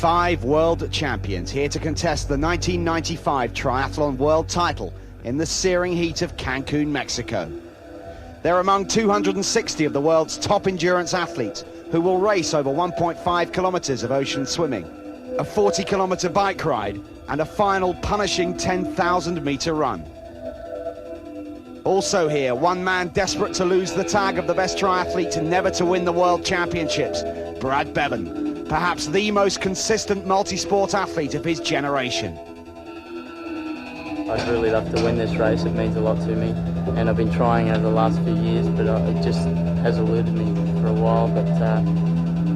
5 world champions here to contest the 1995 triathlon world title in the searing heat of Cancun, Mexico. They're among 260 of the world's top endurance athletes who will race over 1.5 kilometers of ocean swimming, a 40-kilometer bike ride, and a final punishing 10,000-meter run. Also here, one man desperate to lose the tag of the best triathlete and never to win the World Championships, Brad Beven, perhaps the most consistent multi-sport athlete of his generation. I'd really love to win this race. It means a lot to me, and I've been trying over the last few years, but it just has eluded me for a while. But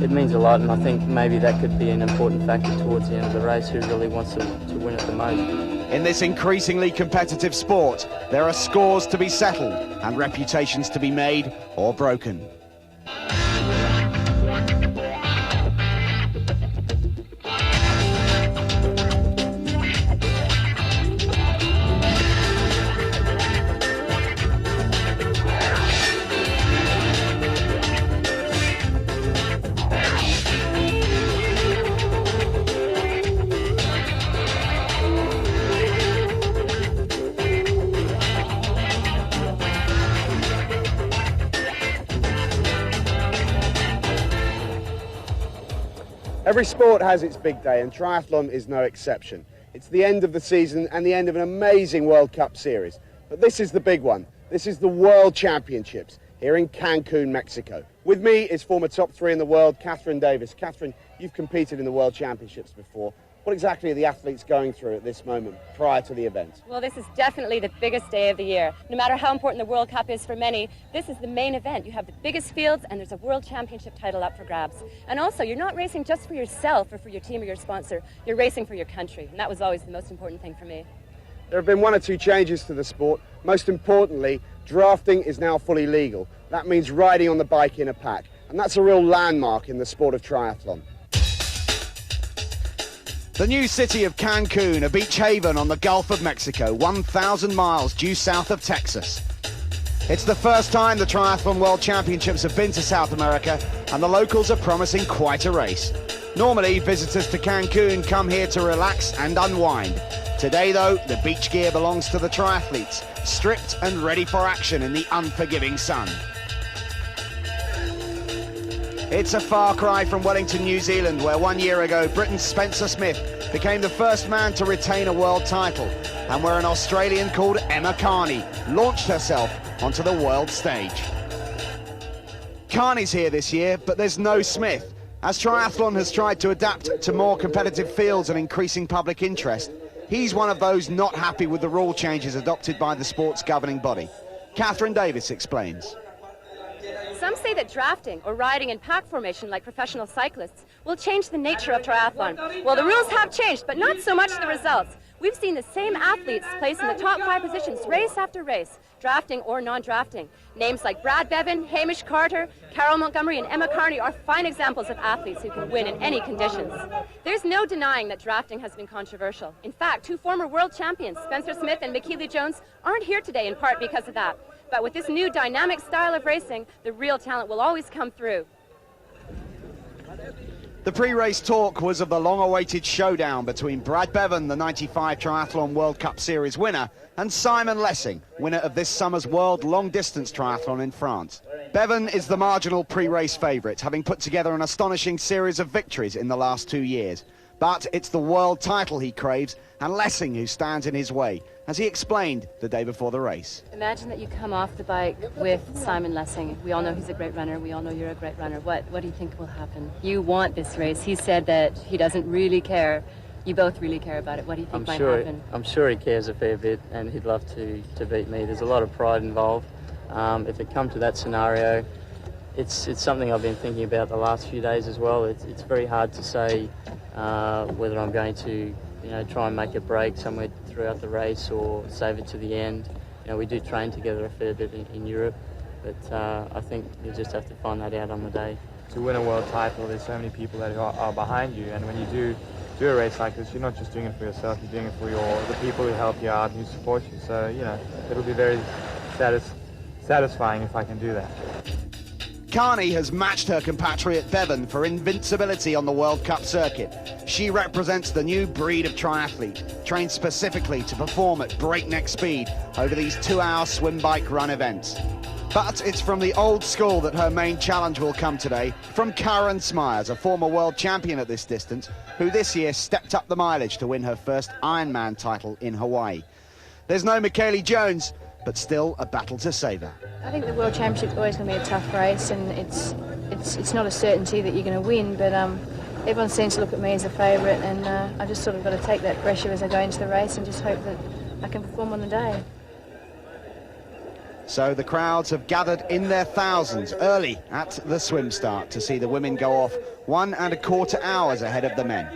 it means a lot, and I think maybe that could be an important factor towards the end of the race, who really wants to win it the most. In this increasingly competitive sport, there are scores to be settled and reputations to be made or broken. Every sport has its big day, and triathlon is no exception. It's the end of the season and the end of an amazing World Cup series. But this is the big one. This is the World Championships here in Cancun, Mexico. With me is former top 3 in the world, Katherine Davis. Katherine, you've competed in the World Championships before. What exactly are the athletes going through at this moment prior to the event? Well, this is definitely the biggest day of the year. No matter how important the World Cup is for many, this is the main event. You have the biggest fields and there's a World Championship title up for grabs. And also, you're not racing just for yourself or for your team or your sponsor. You're racing for your country. And that was always the most important thing for me. There have been 1 or 2 changes to the sport. Most importantly, drafting is now fully legal. That means riding on the bike in a pack. And that's a real landmark in the sport of triathlon. The new city of Cancun, a beach haven on the Gulf of Mexico, 1,000 miles due south of Texas. It's the first time the Triathlon World Championships have been to South America, and the locals are promising quite a race. Normally, visitors to Cancun come here to relax and unwind. Today, though, the beach gear belongs to the triathletes, stripped and ready for action in the unforgiving sun. It's a far cry from Wellington, New Zealand, where 1 year ago Britain's Spencer Smith became the first man to retain a world title, and where an Australian called Emma Kearney launched herself onto the world stage. Kearney's here this year, but there's no Smith. As triathlon has tried to adapt to more competitive fields and increasing public interest, he's one of those not happy with the rule changes adopted by the sport's governing body. Katherine Davis explains. Some say that drafting or riding in pack formation like professional cyclists will change the nature of triathlon. Well, the rules have changed, but not so much the results. We've seen the same athletes place in the top 5 positions race after race, drafting or non-drafting. Names like Brad Beven, Hamish Carter, Carol Montgomery and Emma Kearney are fine examples of athletes who can win in any conditions. There's no denying that drafting has been controversial. In fact, 2 former world champions, Spencer Smith and Michaela Jones, aren't here today in part because of that. But with this new dynamic style of racing, the real talent will always come through. The pre-race talk was of the long-awaited showdown between Brad Beven, the 95 Triathlon World Cup Series winner, and Simon Lessing, winner of this summer's World Long-Distance Triathlon in France. Beven is the marginal pre-race favourite, having put together an astonishing series of victories in the last 2 years. But it's the world title he craves, and Lessing who stands in his way, as he explained the day before the race. Imagine that you come off the bike with Simon Lessing. We all know he's a great runner. We all know you're a great runner. What do you think will happen? You want this race. He said that he doesn't really care. You both really care about it. What do you think might happen? I'm sure he cares a fair bit, and he'd love to beat me. There's a lot of pride involved. If it comes to that scenario, it's something I've been thinking about the last few days as well. It's very hard to say whether I'm going to try and make a break somewhere throughout the race or save it to the end. We do train together a fair bit in Europe, but I think you just have to find that out on the day. To win a world title, there's so many people that are behind you, and when you do a race like this, you're not just doing it for yourself, you're doing it for the people who help you out and who support you. So, it'll be very satisfying if I can do that. Amakani has matched her compatriot Beven for invincibility on the World Cup circuit. She represents the new breed of triathlete, trained specifically to perform at breakneck speed over these 2-hour swim, bike, run events. But it's from the old school that her main challenge will come today, from Karen Smyers, a former world champion at this distance, who this year stepped up the mileage to win her first Ironman title in Hawaii. There's no Michaeli Jones, but still a battle to savour. I think the World Championship's always going to be a tough race, and it's not a certainty that you're going to win, but everyone seems to look at me as a favourite, and I just sort of got to take that pressure as I go into the race and just hope that I can perform on the day. So the crowds have gathered in their thousands early at the swim start to see the women go off 1¼ hours ahead of the men.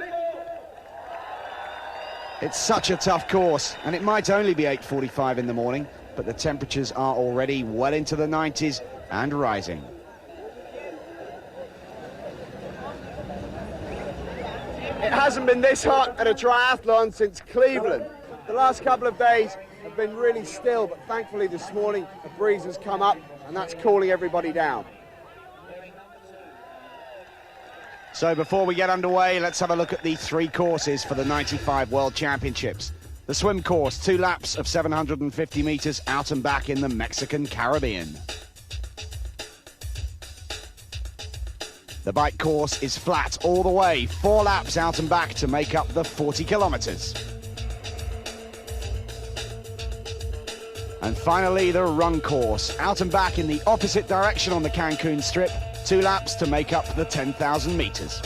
It's such a tough course, and it might only be 8:45 in the morning, but the temperatures are already well into the 90s and rising. It hasn't been this hot at a triathlon since Cleveland. The last couple of days have been really still, but thankfully this morning a breeze has come up and that's cooling everybody down. So before we get underway, let's have a look at the 3 courses for the 95 World Championships. The swim course, 2 laps of 750 meters out and back in the Mexican Caribbean. The bike course is flat all the way, 4 laps out and back to make up the 40 kilometers. And finally, the run course, out and back in the opposite direction on the Cancun strip, 2 laps to make up the 10,000 meters.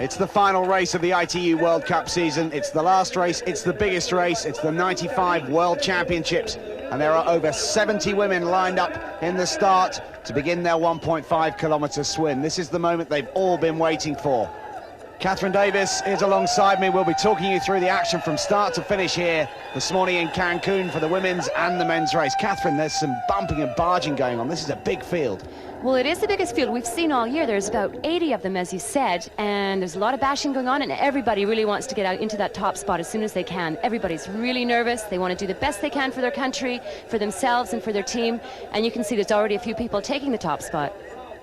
It's the final race of the ITU World Cup season. It's the last race, it's the biggest race, it's the 95 World Championships. And there are over 70 women lined up in the start to begin their 1.5 kilometer swim. This is the moment they've all been waiting for. Katherine Davis is alongside me. We'll be talking you through the action from start to finish here this morning in Cancun for the women's and the men's race. Katherine, there's some bumping and barging going on. This is a big field. Well, it is the biggest field we've seen all year. There's about 80 of them, as you said, and there's a lot of bashing going on, and everybody really wants to get out into that top spot as soon as they can. Everybody's really nervous. They want to do the best they can for their country, for themselves, and for their team, and you can see there's already a few people taking the top spot.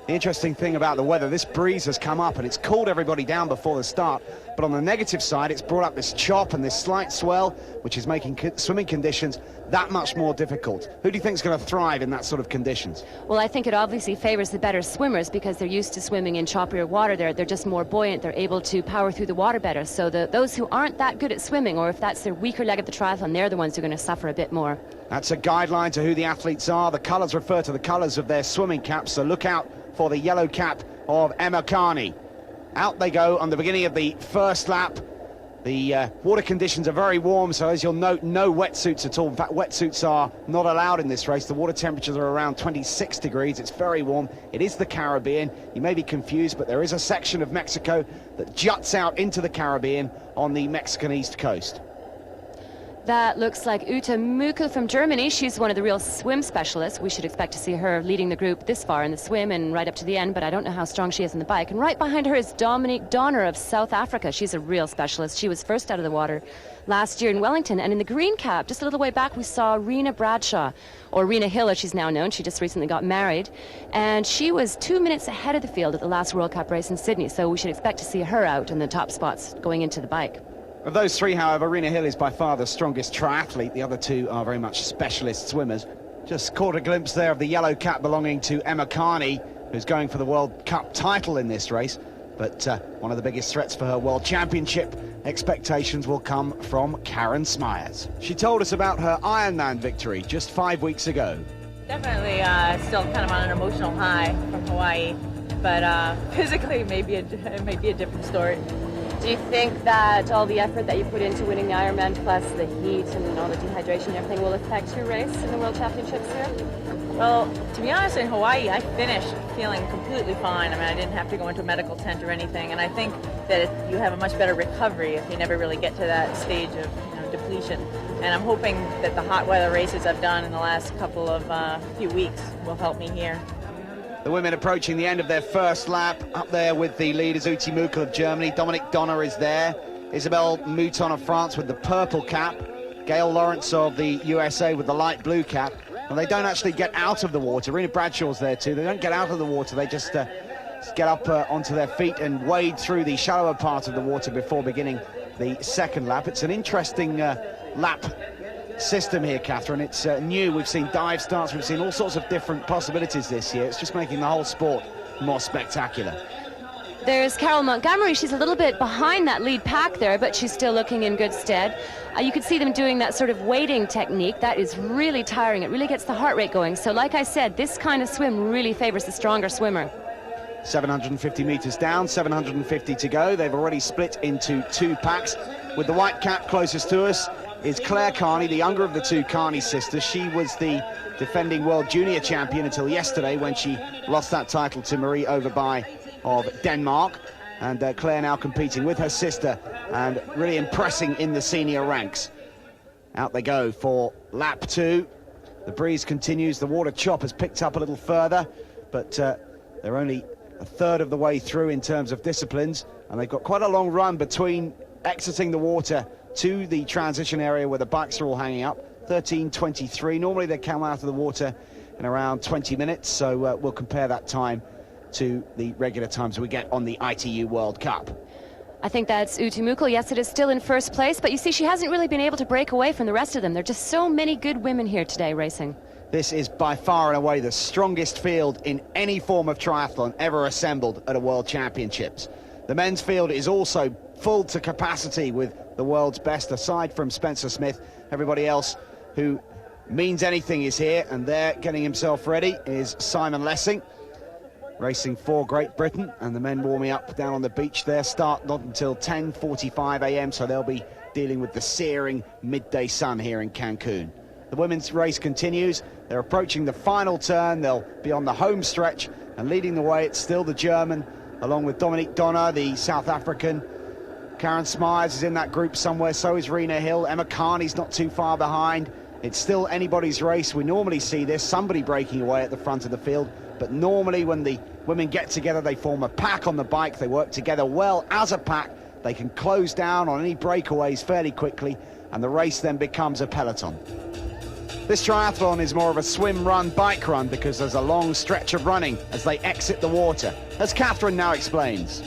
The interesting thing about the weather, this breeze has come up and it's cooled everybody down before the start, but on the negative side it's brought up this chop and this slight swell, which is making swimming conditions that much more difficult. Who do you think is going to thrive in that sort of conditions? Well, I think it obviously favors the better swimmers because they're used to swimming in choppier water. They're just more buoyant. They're able to power through the water better. So those who aren't that good at swimming, or if that's their weaker leg of the triathlon, they're the ones who are going to suffer a bit more. That's a guideline to who the athletes are. The colours refer to the colours of their swimming caps, so look out for the yellow cap of Amakani. Out they go on the beginning of the first lap. The water conditions are very warm, so as you'll note, no wetsuits at all. In fact, wetsuits are not allowed in this race. The water temperatures are around 26 degrees. It's very warm. It is the Caribbean. You may be confused, but there is a section of Mexico that juts out into the Caribbean on the Mexican east coast. That looks like Ute Mukel from Germany. She's one of the real swim specialists. We should expect to see her leading the group this far in the swim and right up to the end, but I don't know how strong she is on the bike. And right behind her is Dominique Donner of South Africa. She's a real specialist. She was first out of the water last year in Wellington. And in the green cap, just a little way back, we saw Rena Bradshaw, or Rena Hill as she's now known. She just recently got married. And she was 2 minutes ahead of the field at the last World Cup race in Sydney, so we should expect to see her out in the top spots going into the bike. Of those 3, however, Rena Hill is by far the strongest triathlete. The other 2 are very much specialist swimmers. Just caught a glimpse there of the yellow cap belonging to Amakani, who's going for the World Cup title in this race. But one of the biggest threats for her World Championship expectations will come from Karen Smyers. She told us about her Ironman victory just 5 weeks ago. Definitely still kind of on an emotional high from Hawaii, but physically it may be a different story. Do you think that all the effort that you put into winning the Ironman, plus the heat and all the dehydration and everything, will affect your race in the World Championships here? Well, to be honest, in Hawaii, I finished feeling completely fine. I mean, I didn't have to go into a medical tent or anything, and I think that you have a much better recovery if you never really get to that stage of depletion. And I'm hoping that the hot weather races I've done in the last couple of few weeks will help me here. The women approaching the end of their first lap, up there with the leaders, Ute Mukel of Germany. Dominique Donner is there. Isabelle Mouton of France with the purple cap. Gail Lawrence of the USA with the light blue cap. And they don't actually get out of the water. Rena Bradshaw's there too. They don't get out of the water. They just get up onto their feet and wade through the shallower part of the water before beginning the second lap. It's an interesting lap system here, Katherine. It's new. We've seen dive starts. We've seen all sorts of different possibilities this year. It's just making the whole sport more spectacular. There's Carol Montgomery. She's a little bit behind that lead pack there, but she's still looking in good stead. You can see them doing that sort of wading technique. That is really tiring. It really gets the heart rate going. So like I said, this kind of swim really favors the stronger swimmer. 750 meters down, 750 to go. They've already split into two packs. With the white cap closest to us is Claire Carney, the younger of the two Carney sisters. She was the defending world junior champion until yesterday when she lost that title to Marie Overby of Denmark. And Claire now competing with her sister and really impressing in the senior ranks. Out they go for lap 2. The breeze continues. The water chop has picked up a little further, but they're only a third of the way through in terms of disciplines, and they've got quite a long run between exiting the water to the transition area where the bikes are all hanging up. 13:23. Normally they come out of the water in around 20 minutes, so we'll compare that time to the regular times we get on the ITU World Cup. I think that's Uti Mukul. Yes, it is still in first place, but you see she hasn't really been able to break away from the rest of them. There are just so many good women here today racing. This is by far and away the strongest field in any form of triathlon ever assembled at a World Championships. The men's field is also full to capacity with the world's best, aside from Spencer Smith. Everybody else who means anything is here, and there getting himself ready is Simon Lessing, racing for Great Britain, and the men warming up down on the beach there. Start not until 10:45 a.m, so they'll be dealing with the searing midday sun here in Cancun. The women's race continues. They're approaching the final turn. They'll be on the home stretch, and leading the way, it's still the German, along with Dominique Donner, the South African. Karen Smyers is in that group somewhere, so is Rena Hill. Emma Carney's not too far behind. It's still anybody's race. We normally see this, somebody breaking away at the front of the field, but normally when the women get together, they form a pack on the bike. They work together well as a pack. They can close down on any breakaways fairly quickly, and the race then becomes a peloton. This triathlon is more of a swim, run, bike run because there's a long stretch of running as they exit the water, as Katherine now explains.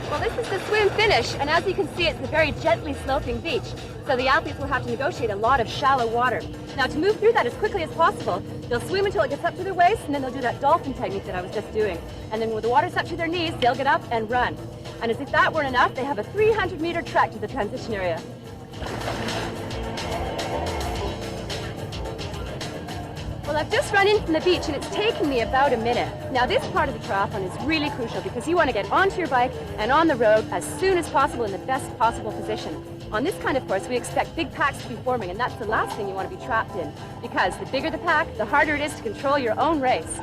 Well, this is the swim finish, and as you can see, it's a very gently sloping beach, so the athletes will have to negotiate a lot of shallow water. Now, to move through that as quickly as possible, they'll swim until it gets up to their waist, and then they'll do that dolphin technique that I was just doing. And then when the water's up to their knees, they'll get up and run. And as if that weren't enough, they have a 300-meter trek to the transition area. Well, I've just run in from the beach, and it's taken me about a minute. Now, this part of the triathlon is really crucial because you want to get onto your bike and on the road as soon as possible in the best possible position. On this kind of course, we expect big packs to be forming, and that's the last thing you want to be trapped in, because the bigger the pack, the harder it is to control your own race.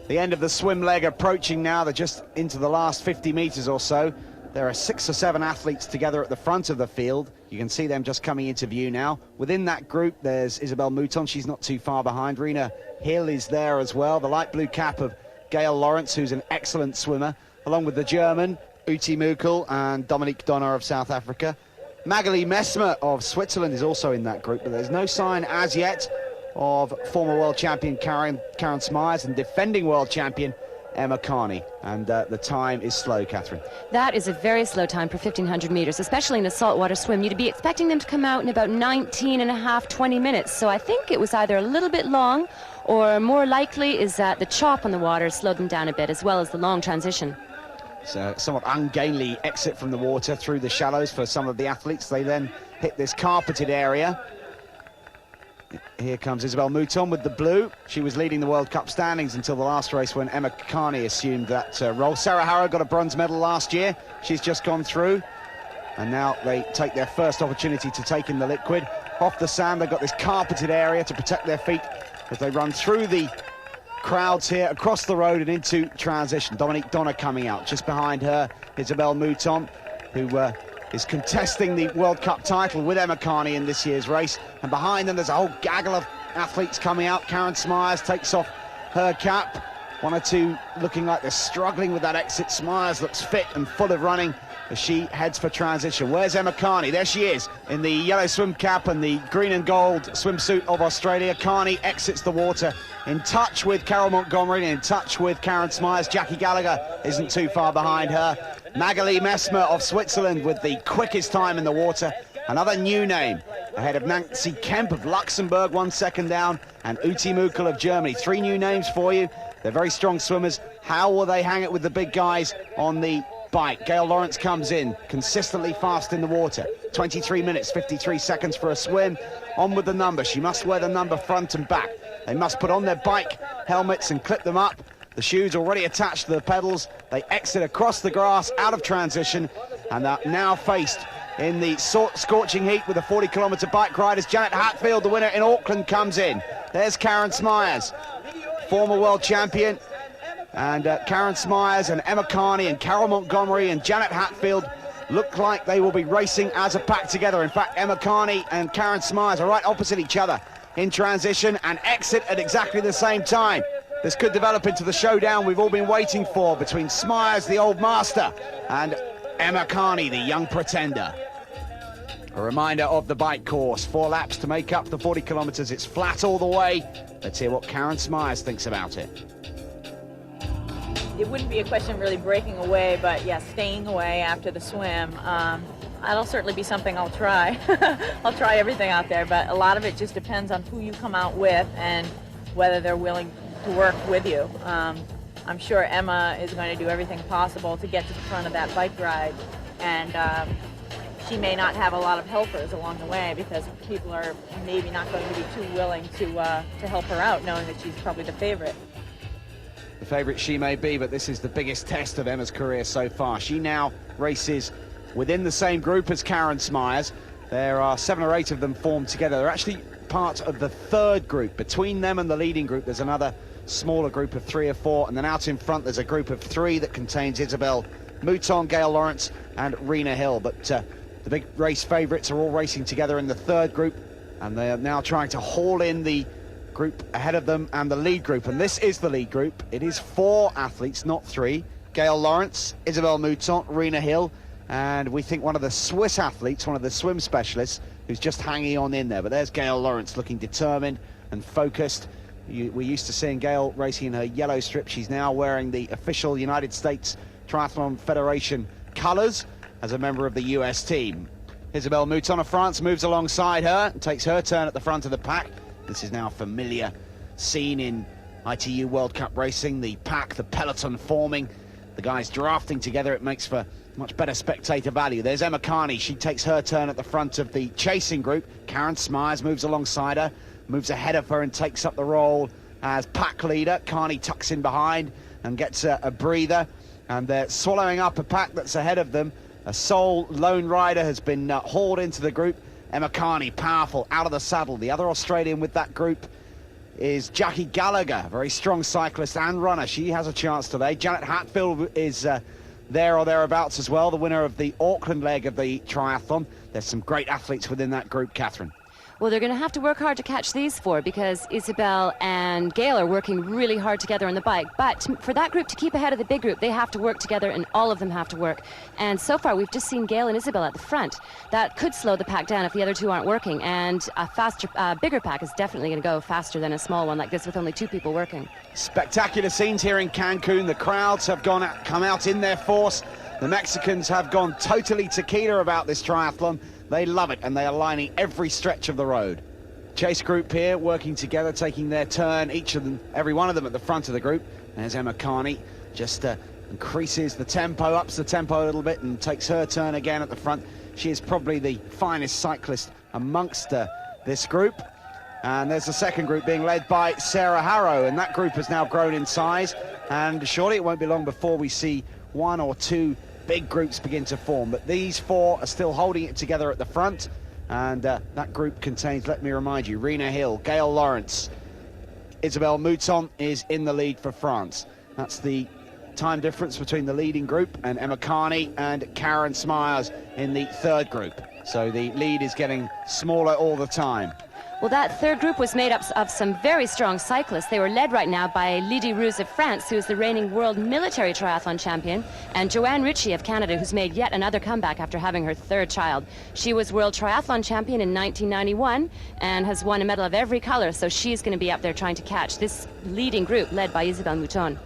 The end of the swim leg approaching now. They're just into the last 50 meters or so. There are 6 or 7 athletes together at the front of the field. You can see them just coming into view now. Within that group, there's Isabel Mouton. She's not too far behind. Rena Hill is there as well. The light blue cap of Gail Lawrence, who's an excellent swimmer, along with the German, Uti Mukul, and Dominique Donner of South Africa. Magali Messmer of Switzerland is also in that group, but there's no sign as yet of former world champion Karen Smyers and defending world champion Emma Carney, and the time is slow, Katherine. That is a very slow time for 1,500 meters, especially in a saltwater swim. You'd be expecting them to come out in about 19 and a half, 20 minutes. So I think it was either a little bit long, or more likely is that the chop on the water slowed them down a bit, as well as the long transition. So somewhat ungainly exit from the water through the shallows for some of the athletes. They then hit this carpeted area. Here comes Isabel Mouton with the blue. She was leading the World Cup standings until the last race when Emma Carney assumed that role. Sarah Harrow got a bronze medal last year. She's just gone through. And now they take their first opportunity to take in the liquid. Off the sand, they've got this carpeted area to protect their feet as they run through the crowds here, across the road and into transition. Dominique Donner coming out. Just behind her, Isabel Mouton, who is contesting the World Cup title with Emma Carney in this year's race. And behind them, there's a whole gaggle of athletes coming out. Karen Smyers takes off her cap. One or two looking like they're struggling with that exit. Smyers looks fit and full of running as she heads for transition. Where's Emma Carney? There she is in the yellow swim cap and the green and gold swimsuit of Australia. Carney exits the water in touch with Carol Montgomery, in touch with Karen Smyers. Jackie Gallagher isn't too far behind her. Magali Messmer of Switzerland with the quickest time in the water. Another new name ahead of Nancy Kemp of Luxembourg, 1 second down, and Ute Mukel of Germany. 3 new names for you. They're very strong swimmers. How will they hang it with the big guys on the bike? Gail Lawrence comes in, consistently fast in the water. 23 minutes, 53 seconds for a swim. On with the number. She must wear the number front and back. They must put on their bike helmets and clip them up. The shoes already attached to the pedals. They exit across the grass, out of transition, and are now faced in the scorching heat with the 40-kilometre bike riders. Janet Hatfield, the winner in Auckland, comes in. There's Karen Smyers, former world champion, and Karen Smyers and Emma Carney and Carol Montgomery and Janet Hatfield look like they will be racing as a pack together. In fact, Emma Carney and Karen Smyers are right opposite each other in transition and exit at exactly the same time. This could develop into the showdown we've all been waiting for between Smyers, the old master, and Emma Carney, the young pretender. A reminder of the bike course. 4 laps to make up the 40 kilometres. It's flat all the way. Let's hear what Karen Smyers thinks about it. It wouldn't be a question of really breaking away, but yeah, staying away after the swim. That'll certainly be something I'll try. I'll try everything out there, but a lot of it just depends on who you come out with and whether they're willing to work with you. I'm sure Emma is going to do everything possible to get to the front of that bike ride, and she may not have a lot of helpers along the way because people are maybe not going to be too willing to help her out, knowing that she's probably the favorite. The favourite she may be, but this is the biggest test of Emma's career so far. She now races within the same group as Karen Smyers. There are 7 or 8 of them formed together. They're actually part of the 3rd group. Between them and the leading group, there's another smaller group of 3 or 4, and then out in front there's a group of 3 that contains Isabel Mouton, Gail Lawrence and Rena Hill. But the big race favourites are all racing together in the 3rd group, and they are now trying to haul in the group ahead of them and the lead group. And this is the lead group. It is 4 athletes, not 3. Gail Lawrence, Isabel Mouton, Rena Hill, and we think one of the Swiss athletes, one of the swim specialists, who's just hanging on in there. But there's Gail Lawrence looking determined and focused. We're used to seeing Gail racing in her yellow strip. She's now wearing the official United States Triathlon Federation colours as a member of the US team. Isabel Mouton of France moves alongside her and takes her turn at the front of the pack. This is now a familiar scene in ITU World Cup racing. The pack, the peloton forming, the guys drafting together. It makes for much better spectator value. There's Emma Carney. She takes her turn at the front of the chasing group. Karen Smyers moves alongside her, moves ahead of her and takes up the role as pack leader. Carney tucks in behind and gets a breather, and they're swallowing up a pack that's ahead of them. A sole lone rider has been hauled into the group. Emma Carney, powerful, out of the saddle. The other Australian with that group is Jackie Gallagher, a very strong cyclist and runner. She has a chance today. Janet Hatfield is there or thereabouts as well, the winner of the Auckland leg of the triathlon. There's some great athletes within that group, Katherine. Well, they're going to have to work hard to catch these 4 because Isabel and Gail are working really hard together on the bike. But for that group to keep ahead of the big group, they have to work together, and all of them have to work. And so far, we've just seen Gail and Isabel at the front. That could slow the pack down if the other 2 aren't working. And a faster, bigger pack is definitely going to go faster than a small one like this with only 2 people working. Spectacular scenes here in Cancun. The crowds have come out in their force. The Mexicans have gone totally tequila about this triathlon. They love it, and they are lining every stretch of the road. Chase group here working together, taking their turn, each of them, every one of them at the front of the group. There's Emma Carney, just increases the tempo, ups the tempo a little bit, and takes her turn again at the front. She is probably the finest cyclist amongst this group. And there's the second group being led by Sarah Harrow, and that group has now grown in size, and surely it won't be long before we see 1 or 2 big groups begin to form. But these 4 are still holding it together at the front, and that group contains, let me remind you, Rena Hill, Gail Lawrence, Isabel Mouton is in the lead for France. That's the time difference between the leading group and Emma Carney and Karen Smyers in the 3rd group. So the lead is getting smaller all the time. Well, that third group was made up of some very strong cyclists. They were led right now by Lydie Roux of France, who is the reigning world military triathlon champion, and Joanne Ritchie of Canada, who's made yet another comeback after having her third child. She was world triathlon champion in 1991 and has won a medal of every color, so she's going to be up there trying to catch this leading group led by Isabelle Mouton.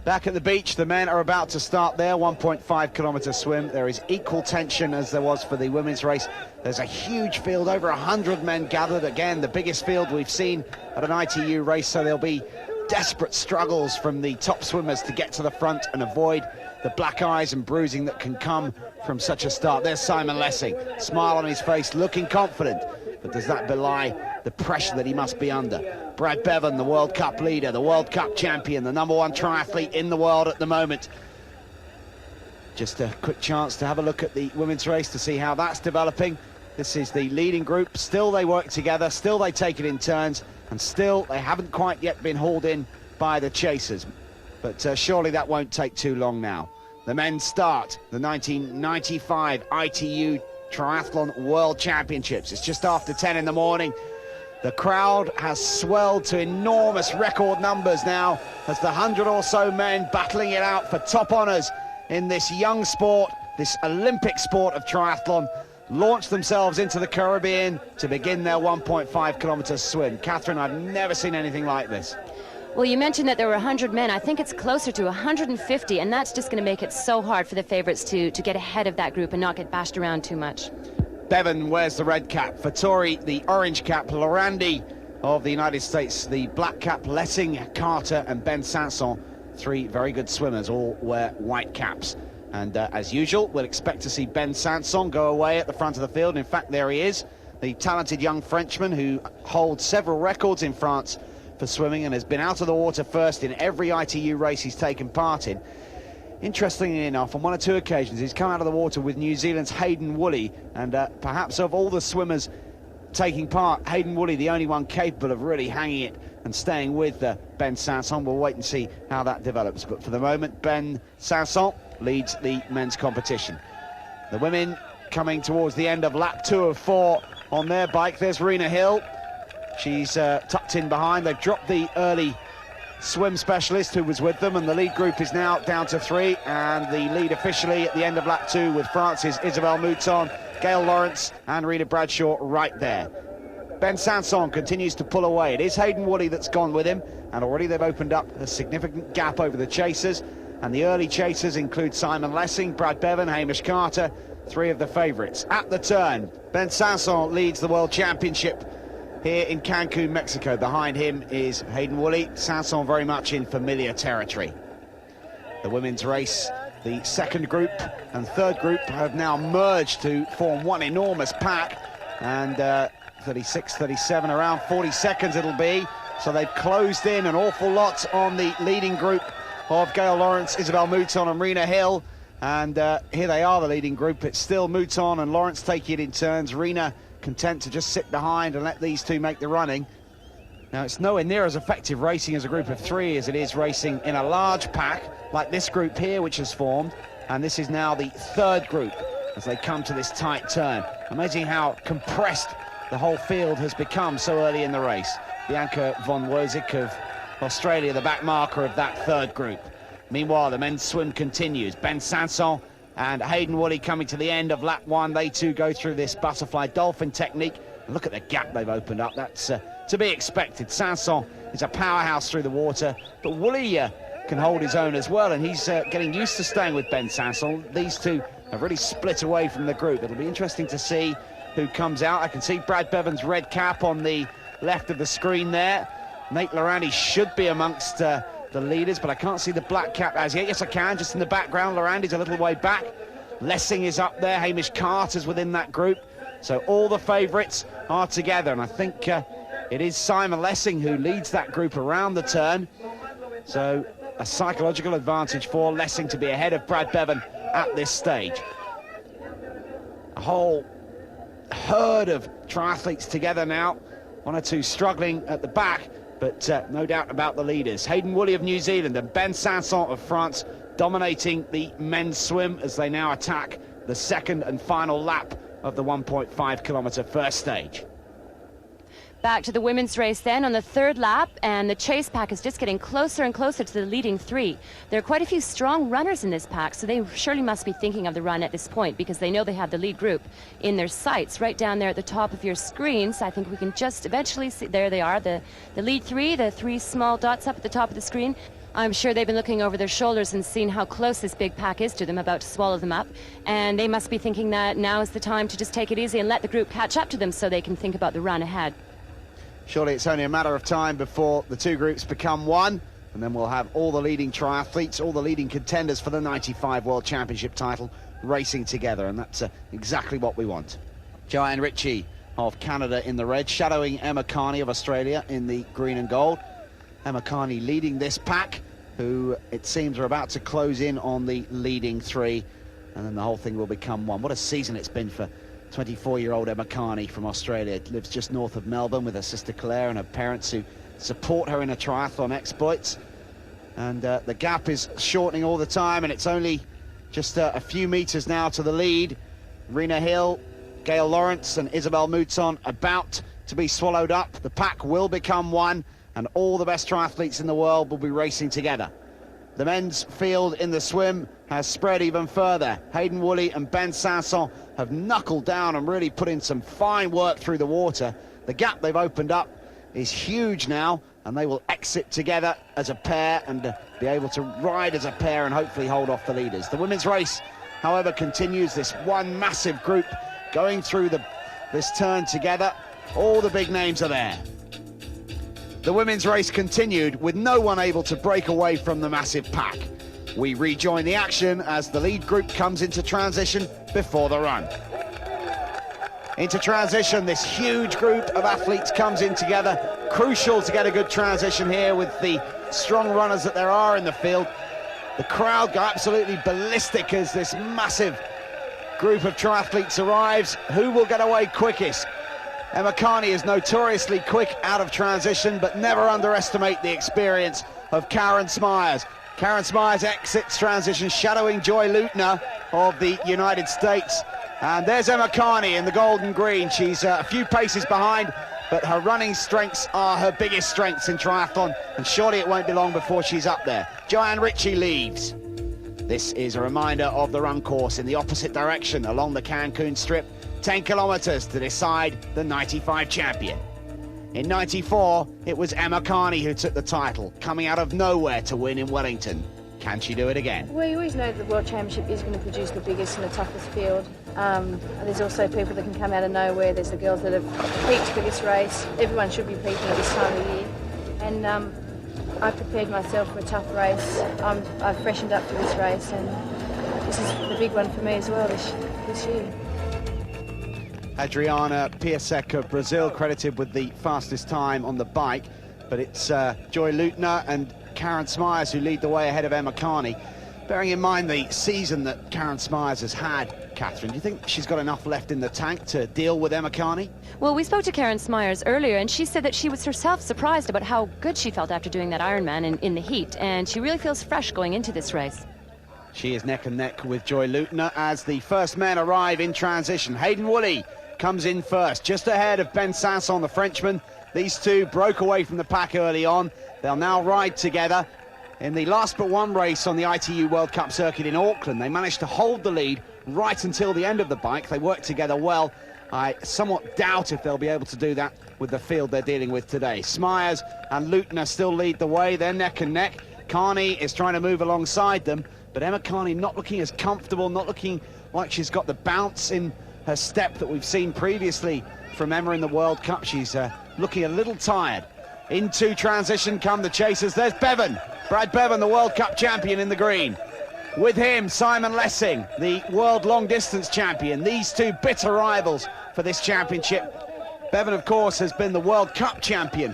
Back at the beach, the men are about to start their 1.5-kilometre swim. There is equal tension as there was for the women's race. There's a huge field, over 100 men gathered. Again, the biggest field we've seen at an ITU race, so there'll be desperate struggles from the top swimmers to get to the front and avoid the black eyes and bruising that can come from such a start. There's Simon Lessing, smile on his face, looking confident. But does that belie the pressure that he must be under? Brad Beven, the World Cup leader, the World Cup champion, the #1 triathlete in the world at the moment. Just a quick chance to have a look at the women's race to see how that's developing. This is the leading group. Still they work together, still they take it in turns, and still they haven't quite yet been hauled in by the chasers. But surely that won't take too long now. The men start the 1995 ITU Triathlon World Championships. It's just after 10 in the morning. The crowd has swelled to enormous record numbers now as the 100 or so men battling it out for top honours in this young sport, this Olympic sport of triathlon, launch themselves into the Caribbean to begin their 1.5-kilometre swim. Katherine, I've never seen anything like this. Well, you mentioned that there were 100 men. I think it's closer to 150, and that's just going to make it so hard for the favourites to get ahead of that group and not get bashed around too much. Bevan wears the red cap, Fattori the orange cap, Lorandi of the United States the black cap, Lessing, Carter and Ben Sanson, three very good swimmers, all wear white caps. And as usual, we'll expect to see Ben Sanson go away at the front of the field. In fact, there he is, the talented young Frenchman who holds several records in France for swimming and has been out of the water first in every ITU race he's taken part in. Interestingly enough, on one or two occasions he's come out of the water with New Zealand's Hayden Woolley, and perhaps of all the swimmers taking part, Hayden Woolley the only one capable of really hanging it and staying with Ben Sanson. We'll wait and see how that develops, but for the moment Ben Sanson leads the men's competition. The women coming towards the end of lap 2 of 4 on their bike. There's Rena Hill. She's tucked in behind. They've dropped the early swim specialist who was with them, and the lead group is now down to 3, and the lead officially at the end of lap 2 with France's Isabelle Mouton, Gail Lawrence and Rita Bradshaw right there. Ben Sanson continues to pull away. It is Hayden Woolley that's gone with him, and already they've opened up a significant gap over the chasers, and the early chasers include Simon Lessing, Brad Beven, Hamish Carter, three of the favourites. At the turn, Ben Sanson leads the World Championship here in Cancun, Mexico. Behind him is Hayden Woolley. Sanson very much in familiar territory. The women's race, the second group and third group have now merged to form one enormous pack, and 36, 37, around 40 seconds it'll be. So they've closed in an awful lot on the leading group of Gail Lawrence, Isabelle Mouton and Rena Hill. And here they are, the leading group. It's still Mouton and Lawrence taking it in turns. Rena content to just sit behind and let these two make the running. Now, it's nowhere near as effective racing as a group of 3 as it is racing in a large pack like this group here, which has formed. And this is now the third group as they come to this tight turn. Amazing how compressed the whole field has become so early in the race. Bianca von Wozik of Australia, the back marker of that third group. Meanwhile, the men's swim continues. Ben Sanson and Hayden Woolley coming to the end of lap 1. They too go through this butterfly dolphin technique. Look at the gap they've opened up. That's to be expected. Sanson is a powerhouse through the water, but Woolley can hold his own as well, and he's getting used to staying with Ben Sanson. These two have really split away from the group. It'll be interesting to see who comes out. I can see Brad Beven's red cap on the left of the screen there. Nate Lorandi should be amongst the leaders, but I can't see the black cap as yet. Yes, I can, just in the background. Lorandi's a little way back. Lessing is up there. Hamish Carter's within that group. So all the favourites are together, and I think it is Simon Lessing who leads that group around the turn. So a psychological advantage for Lessing to be ahead of Brad Beven at this stage. A whole herd of triathletes together now. One or two struggling at the back, but no doubt about the leaders. Hayden Woolley of New Zealand and Ben Sanson of France dominating the men's swim as they now attack the second and final lap of the 1.5 kilometre first stage. Back to the women's race then on the third lap, and the chase pack is just getting closer and closer to the leading three. There are quite a few strong runners in this pack, so they surely must be thinking of the run at this point because they know they have the lead group in their sights right down there at the top of your screen. So I think we can just eventually see, there they are, the lead three, the three small dots up at the top of the screen. I'm sure they've been looking over their shoulders and seen how close this big pack is to them, about to swallow them up. And they must be thinking that now is the time to just take it easy and let the group catch up to them so they can think about the run ahead. Surely it's only a matter of time before the two groups become one, and then we'll have all the leading triathletes, all the leading contenders for the 95 World Championship title racing together, and that's exactly what we want. Joanne Ritchie of Canada in the red, shadowing Emma Carney of Australia in the green and gold. Emma Carney leading this pack, who it seems are about to close in on the leading three, and then the whole thing will become one. What a season it's been for 24-year-old Emma Carney from Australia. Lives just north of Melbourne with her sister Claire and her parents who support her in her triathlon exploits. And the gap is shortening all the time, and it's only just a few meters now to the lead. Rena Hill, Gail Lawrence and Isabel Mouton about to be swallowed up. The pack will become one, and all the best triathletes in the world will be racing together. The men's field in the swim has spread even further. Hayden Woolley and Ben Sanson have knuckled down and really put in some fine work through the water. The gap they've opened up is huge now, and they will exit together as a pair and be able to ride as a pair and hopefully hold off the leaders. The women's race, however, continues. This one massive group going through this turn together. All the big names are there. The women's race continued with no one able to break away from the massive pack. We rejoin the action as the lead group comes into transition before the run. Into transition, this huge group of athletes comes in together. Crucial to get a good transition here with the strong runners that there are in the field. The crowd go absolutely ballistic as this massive group of triathletes arrives. Who will get away quickest? Emma Carney is notoriously quick out of transition, but never underestimate the experience of Karen Smyers. Karen Smyers exits transition, shadowing Joy Leutner of the United States. And there's Emma Carney in the gold and green. She's a few paces behind, but her running strengths are her biggest strengths in triathlon, and surely it won't be long before she's up there. Joanne Ritchie leaves. This is a reminder of the run course in the opposite direction along the Cancun Strip. 10 kilometers to decide the 95 champion. In 94, it was Emma Carney who took the title, coming out of nowhere to win in Wellington. Can she do it again? Well, you always know that the World Championship is going to produce the biggest and the toughest field. There's also people that can come out of nowhere. There's the girls that have peaked for this race. Everyone should be peaking at this time of year. And I prepared myself for a tough race. I've freshened up for this race, and this is the big one for me as well this year. Adriana Piasek of Brazil credited with the fastest time on the bike, but it's Joy Leutner and Karen Smyers who lead the way ahead of Emma Carney. Bearing in mind the season that Karen Smyers has had, Catherine, do you think she's got enough left in the tank to deal with Emma Carney? Well, we spoke to Karen Smyers earlier, and she said that she was herself surprised about how good she felt after doing that Ironman in the heat, and she really feels fresh going into this race. She is neck and neck with Joy Leutner as the first men arrive in transition. Hayden Woolley comes in first, just ahead of Ben Sanson, the Frenchman. These two broke away from the pack early on. They'll now ride together. In the last but one race on the ITU World Cup circuit in Auckland, they managed to hold the lead right until the end of the bike. They worked together well. I somewhat doubt if they'll be able to do that with the field they're dealing with today. Smyers and Leutner still lead the way. They're neck and neck. Carney is trying to move alongside them, but Emma Carney not looking as comfortable, not looking like she's got the bounce in her step that we've seen previously from Emma in the World Cup. She's looking a little tired. Into transition come the chasers. There's Beven, Brad Beven, the World Cup champion in the green. With him, Simon Lessing, the world long distance champion. These two bitter rivals for this championship. Beven, of course, has been the World Cup champion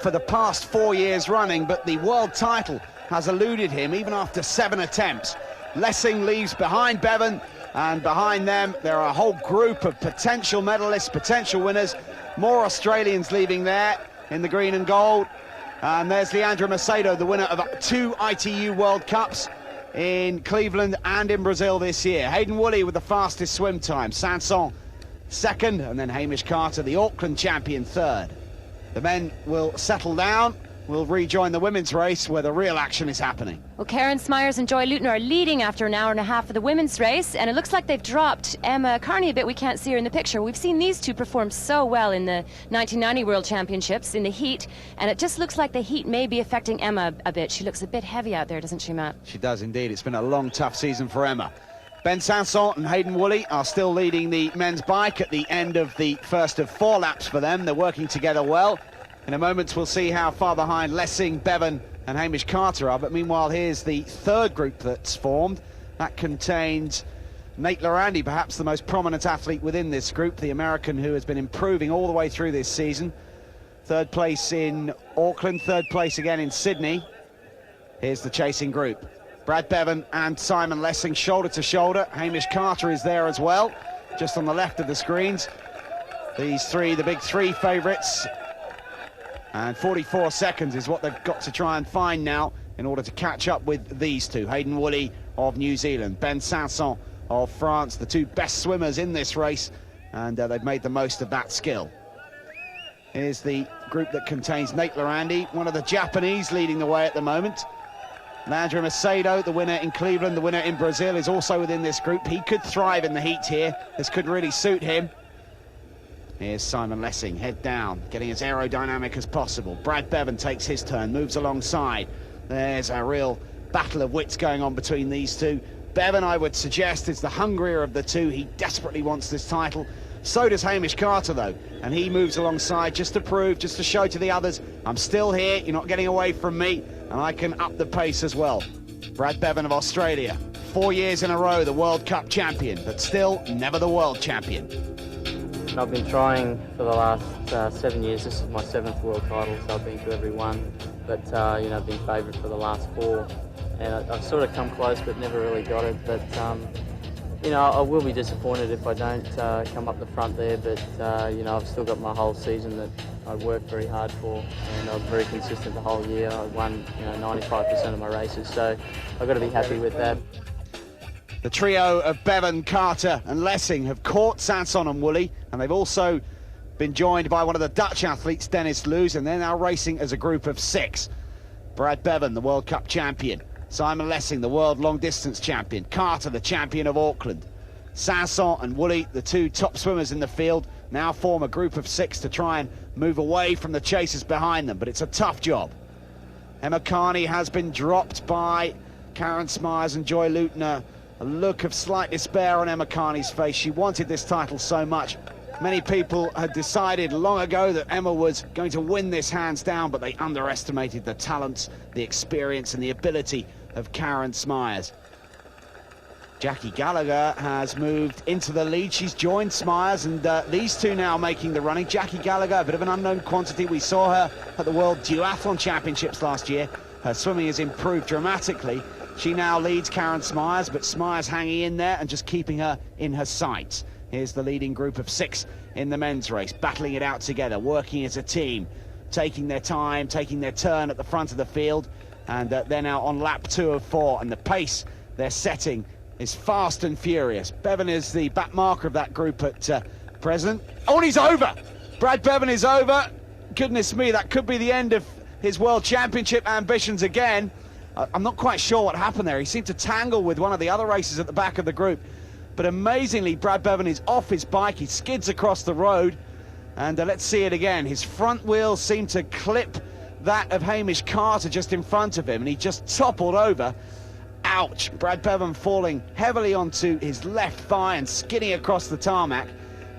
for the past 4 years running, but the world title has eluded him even after 7 attempts. Lessing leaves behind Beven, and behind them there are a whole group of potential medalists, potential winners. More Australians leaving there in the green and gold. And there's Leandra Macedo, the winner of 2 ITU World Cups in Cleveland and in Brazil this year. Hayden Woolley with the fastest swim time. Sanson second, and then Hamish Carter, the Auckland champion, third. The men will settle down. We'll rejoin the women's race where the real action is happening. Well, Karen Smyers and Joy Leutner are leading after an hour and a half for the women's race, and it looks like they've dropped Emma Carney a bit. We can't see her in the picture. We've seen these two perform so well in the 1990 World Championships in the heat, and it just looks like the heat may be affecting Emma a bit. She looks a bit heavy out there, doesn't she, Matt? She does indeed. It's been a long, tough season for Emma. Ben Sanson and Hayden Woolley are still leading the men's bike at the end of the first of 4 laps for them. They're working together well. In a moment, we'll see how far behind Lessing, Beven and Hamish Carter are. But meanwhile, here's the third group that's formed. That contains Nate Lorandi, perhaps the most prominent athlete within this group, the American who has been improving all the way through this season. 3rd place in Auckland, 3rd place again in Sydney. Here's the chasing group. Brad Beven and Simon Lessing shoulder to shoulder. Hamish Carter is there as well, just on the left of the screens. These three, the big 3 favourites. And 44 seconds is what they've got to try and find now in order to catch up with these two. Hayden Woolley of New Zealand, Ben Sanson of France, the 2 best swimmers in this race, and they've made the most of that skill. Here's the group that contains Nate Lorandi, one of the Japanese leading the way at the moment. Leandro Macedo, the winner in Cleveland, the winner in Brazil, is also within this group. He could thrive in the heat here. This could really suit him. Here's Simon Lessing, head down, getting as aerodynamic as possible. Brad Beven takes his turn, moves alongside. There's a real battle of wits going on between these two. Beven, I would suggest, is the hungrier of the two. He desperately wants this title. So does Hamish Carter, though. And he moves alongside just to prove, just to show to the others, I'm still here, you're not getting away from me, and I can up the pace as well. Brad Beven of Australia, 4 years in a row, the World Cup champion, but still never the world champion. I've been trying for the last 7 years. This is my 7th world title, so I've been to every one. But, you know, I've been favourite for the last 4. And I've sort of come close, but never really got it. But, you know, I will be disappointed if I don't come up the front there. But, you know, I've still got my whole season that I worked very hard for. And I was very consistent the whole year. I won, you know, 95% of my races. So I've got to be happy with that. The trio of Beven, Carter and Lessing have caught Sanson and Woolley, and they've also been joined by one of the Dutch athletes, Dennis Loos, and they're now racing as a group of 6. Brad Beven, the World Cup champion. Simon Lessing, the world long-distance champion. Carter, the champion of Auckland. Sanson and Woolley, the 2 top swimmers in the field, now form a group of 6 to try and move away from the chasers behind them, but it's a tough job. Emma Carney has been dropped by Karen Smyers and Joy Leutner. A look of slight despair on Emma Carney's face. She wanted this title so much. Many people had decided long ago that Emma was going to win this hands down, but they underestimated the talents, the experience and the ability of Karen Smyers. Jacky Gallagher has moved into the lead. She's joined Smyers, and these two now making the running. Jacky Gallagher, a bit of an unknown quantity. We saw her at the World Duathlon Championships last year. Her swimming has improved dramatically. She now leads Karen Smyers, but Smyers hanging in there and just keeping her in her sights. Here's the leading group of 6 in the men's race, battling it out together, working as a team, taking their time, taking their turn at the front of the field, and they're now on lap 2 of 4, and the pace they're setting is fast and furious. Beven is the back marker of that group at present. Oh, and he's over! Brad Beven is over. Goodness me, that could be the end of his World Championship ambitions again. I'm not quite sure what happened there. He seemed to tangle with one of the other racers at the back of the group. But amazingly, Brad Beven is off his bike. He skids across the road. And let's see it again. His front wheels seem to clip that of Hamish Carter just in front of him. And he just toppled over. Ouch. Brad Beven falling heavily onto his left thigh and skidding across the tarmac.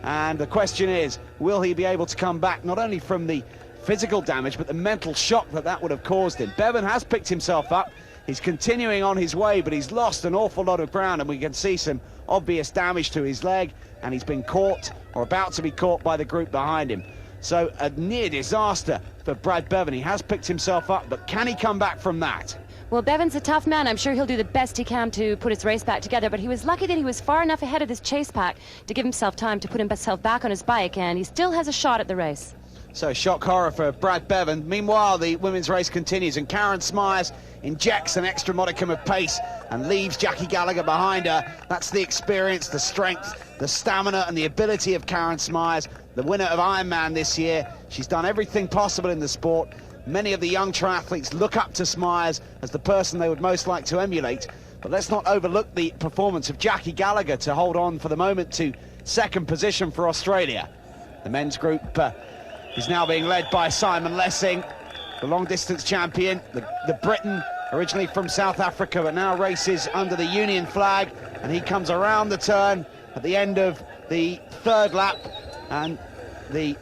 And the question is, will he be able to come back not only from the physical damage, but the mental shock that would have caused him? Beven has picked himself up. He's continuing on his way, but he's lost an awful lot of ground, and we can see some obvious damage to his leg, and he's been caught, or about to be caught, by the group behind him. So a near disaster for Brad Beven. He has picked himself up, but can he come back from that? Well, Bevan's a tough man. I'm sure he'll do the best he can to put his race back together, but he was lucky that he was far enough ahead of this chase pack to give himself time to put himself back on his bike, and he still has a shot at the race. So shock horror for Brad Beven. Meanwhile, the women's race continues, and Karen Smyers injects an extra modicum of pace and leaves Jacky Gallagher behind her. That's the experience, the strength, the stamina and the ability of Karen Smyers. the winner of Ironman this year. She's done everything possible in the sport. Many of the young triathletes look up to Smyers as the person they would most like to emulate. But let's not overlook the performance of Jacky Gallagher to hold on for the moment to second position for Australia. The men's group is now being led by Simon Lessing, the long-distance champion, the Briton, originally from South Africa, but now races under the Union flag, and he comes around the turn at the end of the third lap, and the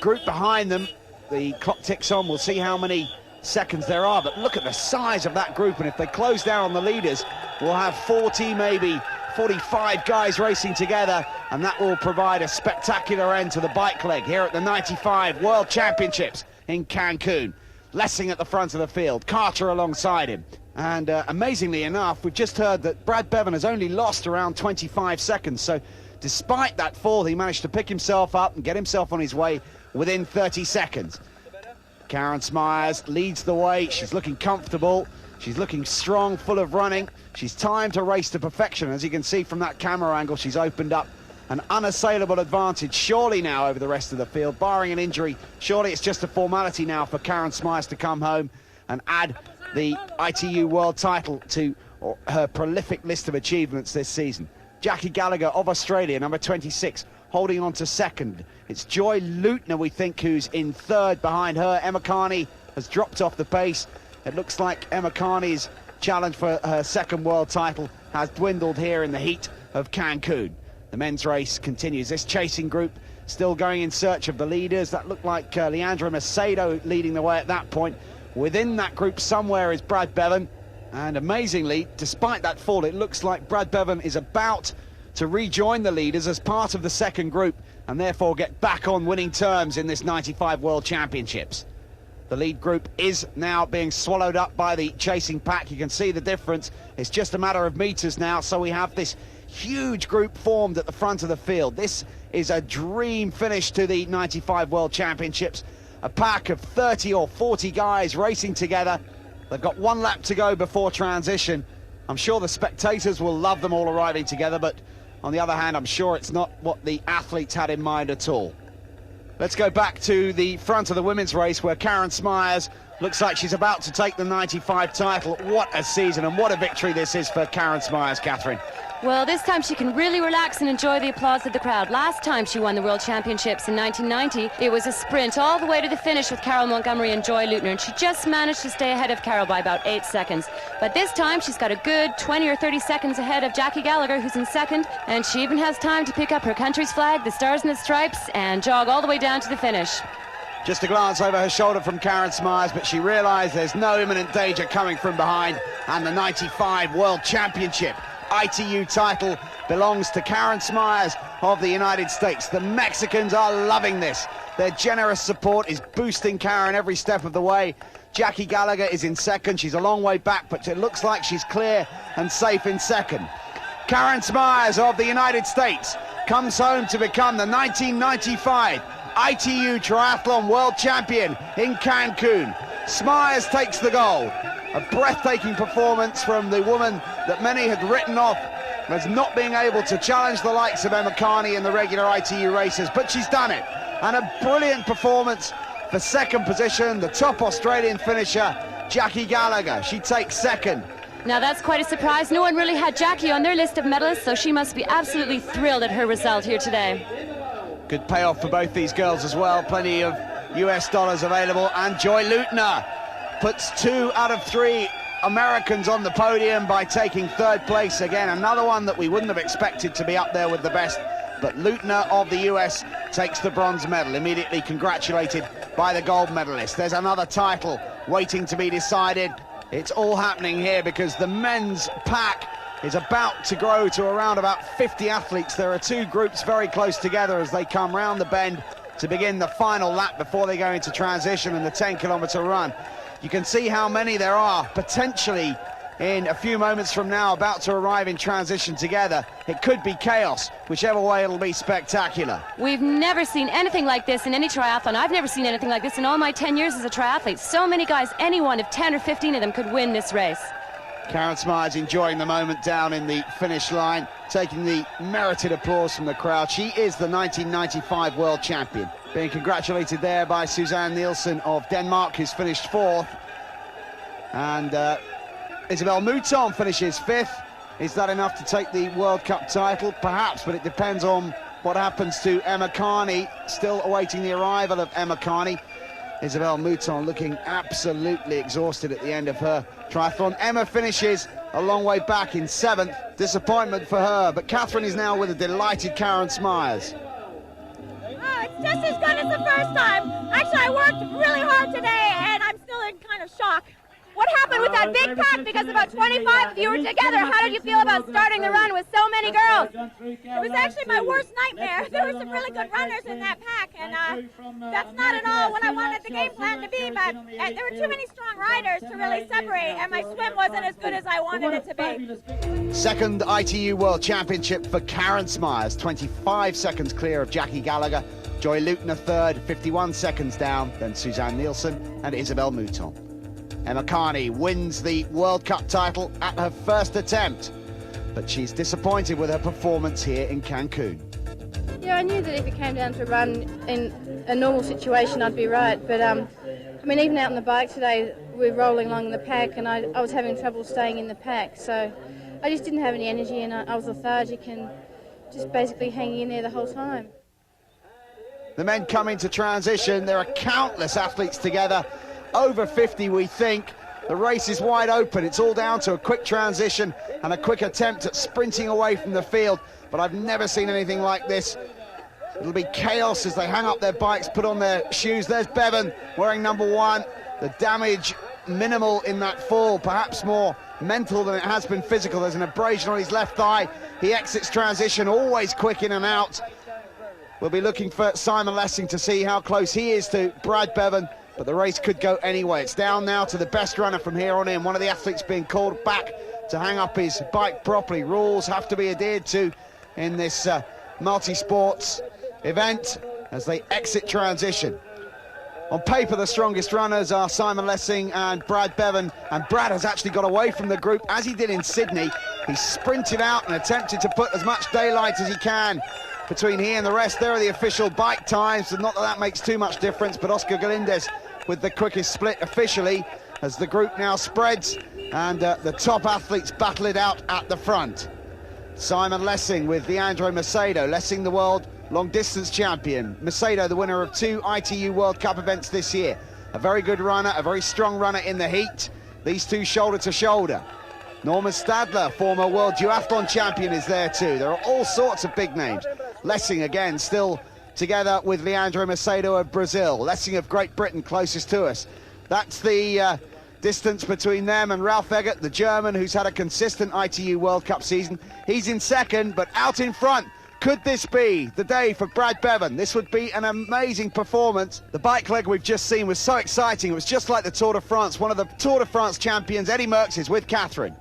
group behind them, the clock ticks on. We'll see how many seconds there are, but look at the size of that group, and if they close down on the leaders, we'll have 40, maybe 45 guys racing together, and that will provide a spectacular end to the bike leg here at the 95 World Championships in Cancun. Lessing at the front of the field, Carter alongside him, and amazingly enough, we've just heard that Brad Beven has only lost around 25 seconds, so despite that fall, he managed to pick himself up and get himself on his way within 30 seconds. Karen Smyers leads the way. She's looking comfortable. She's looking strong, full of running. She's timed her race to perfection. As you can see from that camera angle, she's opened up an unassailable advantage, surely now over the rest of the field, barring an injury. Surely it's just a formality now for Karen Smyers to come home and add the ITU world title to her prolific list of achievements this season. Jacky Gallagher of Australia, number 26, holding on to second. It's Joy Leutner, we think, who's in third behind her. Emma Carney has dropped off the pace. It looks like Emma Carney's challenge for her second world title has dwindled here in the heat of Cancun. The men's race continues. This chasing group still going in search of the leaders. That looked like Leandro Macedo leading the way at that point. Within that group somewhere is Brad Beven. And amazingly, despite that fall, it looks like Brad Beven is about to rejoin the leaders as part of the second group and therefore get back on winning terms in this 95 World Championships. The lead group is now being swallowed up by the chasing pack. You can see the difference. It's just a matter of meters now, so we have this huge group formed at the front of the field. This is a dream finish to the 95 World Championships. A pack of 30 or 40 guys racing together. They've got one lap to go before transition. I'm sure the spectators will love them all arriving together, but on the other hand, I'm sure it's not what the athletes had in mind at all. Let's go back to the front of the women's race where Karen Smyers looks like she's about to take the 95 title. What a season and what a victory this is for Karen Smyers, Katherine. Well, this time she can really relax and enjoy the applause of the crowd. Last time she won the World Championships in 1990, it was a sprint all the way to the finish with Carol Montgomery and Joy Leutner, and she just managed to stay ahead of Carol by about 8 seconds. But this time she's got a good 20 or 30 seconds ahead of Jacky Gallagher, who's in second, and she even has time to pick up her country's flag, the Stars and the Stripes, and jog all the way down to the finish. Just a glance over her shoulder from Karen Smyers, but she realised there's no imminent danger coming from behind, and the 95 World Championship ITU title belongs to Karen Smyers of the United States. The Mexicans are loving this. Their generous support is boosting Karen every step of the way. Jacky Gallagher is in second. She's a long way back, but it looks like she's clear and safe in second. Karen Smyers of the United States comes home to become the 1995 ITU Triathlon World Champion in Cancun. Smyers takes the gold. A breathtaking performance from the woman that many had written off as not being able to challenge the likes of Emma Carney in the regular ITU races, but she's done it. And a brilliant performance for second position, the top Australian finisher, Jacky Gallagher. She takes second. Now that's quite a surprise. No one really had Jacky on their list of medalists, so she must be absolutely thrilled at her result here today. Good payoff for both these girls as well. Plenty of US dollars available. And Joy Leutner puts 2 out of 3 Americans on the podium by taking third place. Again, another one that we wouldn't have expected to be up there with the best. But Leutner of the US takes the bronze medal, immediately congratulated by the gold medalist. There's another title waiting to be decided. It's all happening here because the men's pack is about to grow to around about 50 athletes. There are 2 groups very close together as they come round the bend to begin the final lap before they go into transition and the 10-kilometre run. You can see how many there are potentially in a few moments from now about to arrive in transition together. It could be chaos. Whichever way, it'll be spectacular. We've never seen anything like this in any triathlon. I've never seen anything like this in all my 10 years as a triathlete. So many guys, any one of 10 or 15 of them could win this race. Karen Smyers enjoying the moment down in the finish line, taking the merited applause from the crowd. She is the 1995 world champion. Being congratulated there by Suzanne Nielsen of Denmark, who's finished 4th. And Isabelle Mouton finishes 5th. Is that enough to take the World Cup title? Perhaps, but it depends on what happens to Emma Carney. Still awaiting the arrival of Emma Carney. Isabelle Mouton looking absolutely exhausted at the end of her triathlon. Emma finishes a long way back in 7th. Disappointment for her, but Katherine is now with a delighted Karen Smyers. Oh, it's just as good as the first time. Actually, I worked really hard today, and I'm still in kind of shock. What happened with that big pack? Because about 25 of you were together. How did you feel about starting the run with so many girls? It was actually my worst nightmare. There were some really good runners in that pack, and that's not at all what I wanted the game plan to be, but there were too many strong riders to really separate, and my swim wasn't as good as I wanted it to be. Second ITU World Championship for Karen Smyers, 25 seconds clear of Jackie Gallagher. Joy Leutner third, 51 seconds down, then Suzanne Nielsen and Isabelle Mouton. Emma Carney wins the World Cup title at her first attempt, but she's disappointed with her performance here in Cancun. Yeah, I knew that if it came down to a run in a normal situation, I'd be right. But, I mean, even out on the bike today, we're rolling along the pack, and I was having trouble staying in the pack. So I just didn't have any energy, and I was lethargic and just basically hanging in there the whole time. The men come into transition. There are countless athletes together. Over 50, we think. The race is wide open. It's all down to a quick transition and a quick attempt at sprinting away from the field. But I've never seen anything like this. It'll be chaos as they hang up their bikes, put on their shoes. There's Beven wearing number 1. The damage minimal in that fall, perhaps more mental than it has been physical. There's an abrasion on his left thigh. He exits transition, always quick in and out. We'll be looking for Simon Lessing to see how close he is to Brad Beven. But the race could go anyway. It's down now to the best runner from here on in. One of the athletes being called back to hang up his bike properly. Rules have to be adhered to in this multi-sports event as they exit transition. On paper, the strongest runners are Simon Lessing and Brad Beven, and Brad has actually got away from the group, as he did in Sydney. He sprinted out and attempted to put as much daylight as he can between he and the rest. There are the official bike times, so not that that makes too much difference, but Oscar Galindez with the quickest split officially as the group now spreads and the top athletes battle it out at the front. Simon Lessing with Leandro Macedo. Lessing, the world long-distance champion. Macedo, the winner of 2 ITU World Cup events this year. A very good runner, a very strong runner in the heat. These two shoulder to shoulder. Norman Stadler, former world duathlon champion, is there too. There are all sorts of big names. Lessing, again, still together with Leandro Macedo of Brazil. Lessing of Great Britain, closest to us. That's the distance between them and Ralf Eggert, the German, who's had a consistent ITU World Cup season. He's in second, but out in front. Could this be the day for Brad Beven? This would be an amazing performance. The bike leg we've just seen was so exciting. It was just like the Tour de France. One of the Tour de France champions, Eddie Merckx, is with Katherine.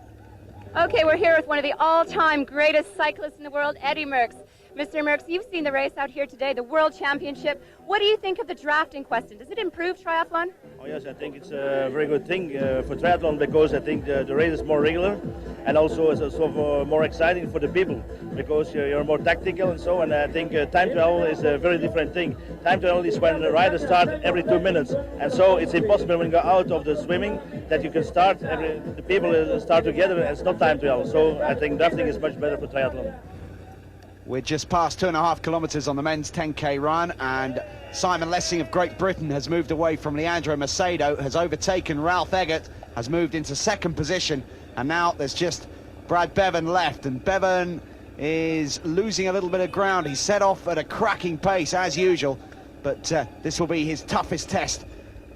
Okay, we're here with one of the all-time greatest cyclists in the world, Eddie Merckx. Mr. Merckx, you've seen the race out here today, the World Championship. What do you think of the drafting question? Does it improve triathlon? Oh yes, I think it's a very good thing for triathlon, because I think the race is more regular, and also it's also more exciting for the people, because you're more tactical and so. And I think time trial is a very different thing. Time trial is when the riders start every 2 minutes, and so it's impossible when you go out of the swimming that you can start. The people start together, and it's not time trial. So I think drafting is much better for triathlon. We're just past 2.5 kilometres on the men's 10K run, and Simon Lessing of Great Britain has moved away from Leandro Macedo, has overtaken Ralf Eggert, has moved into second position, and now there's just Brad Beven left, and Beven is losing a little bit of ground. He set off at a cracking pace as usual, but this will be his toughest test